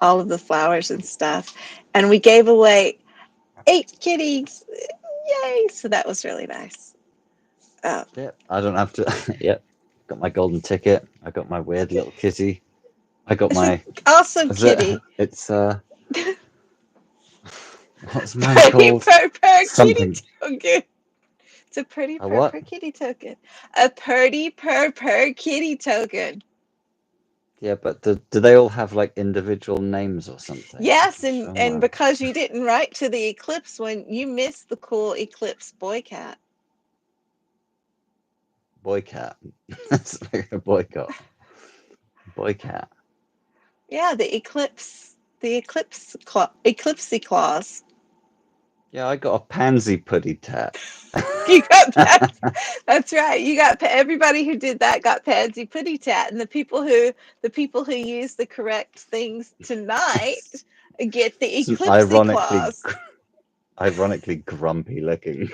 all of the flowers and stuff. And we gave away 8 kitties. Yay! So that was really nice. Oh, Yep, I don't have to. Yep, got my golden ticket. I got my weird little kitty. I got it's an my. awesome Is it? kitty. It's what's mine Pretty called? purr kitty Something. token. It's a pretty A what? purr kitty token. A pretty purr kitty token. Yeah, but do they all have like individual names or something? Yes, I'm just trying and to. because you didn't write to the eclipse one, you missed the cool eclipse boy cat. Boy cat. That's like a boycott. Boy cat. Yeah, the eclipsy clause. Yeah, I got a pansy putty tat. You got that. That's right. You got everybody who did that got pansy putty tat, and the people who used the correct things tonight get the It's an eclipsy clause. ironically grumpy looking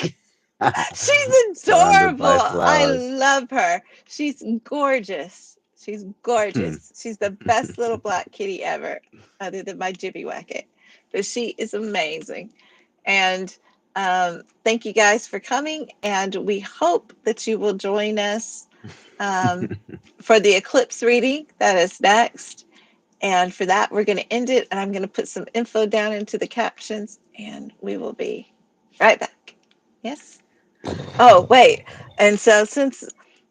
cat She's surrounded adorable. by I flowers. love her. She's gorgeous. She's gorgeous. She's the best little black kitty ever, other than my Jibby Wacket. But she is amazing. And thank you guys for coming. And we hope that you will join us um, for the eclipse reading that is next. And for that, we're going to end it. And I'm going to put some info down into the captions. And we will be right back. Yes? Oh, wait. And so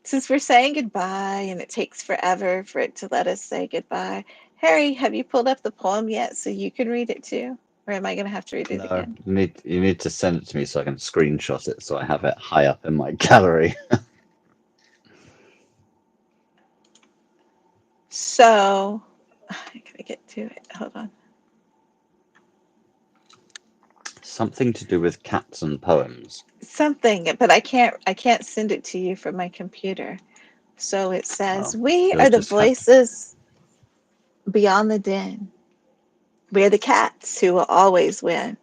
since we're saying goodbye and it takes forever for it to let us say goodbye, Harry, have you pulled up the poem yet so you can read it too? Or am I going to have to read it No, again? you need to send it to me so I can screenshot it so I have it high up in my gallery. So, I gotta get to it. Hold on. Something to do with cats and poems. Something, but I can't send it to you from my computer. So it says, Oh, "We you'll are the just have to. voices beyond the din. We're the cats who will always win.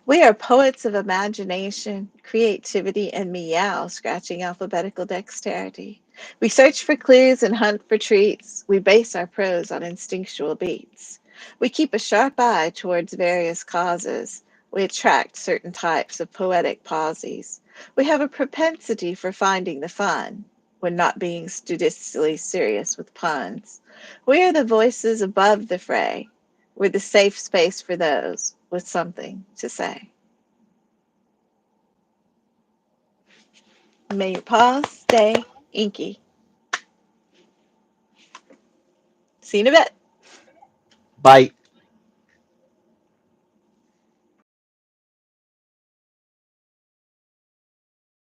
We are poets of imagination, creativity, and meow, scratching alphabetical dexterity. We search for clues and hunt for treats. We base our prose on instinctual beats. We keep a sharp eye towards various causes. We attract certain types of poetic pauses. We have a propensity for finding the fun when not being studiously serious with puns. We are the voices above the fray. We're the safe space for those with something to say. May your paws stay inky. See you in a bit. Bye.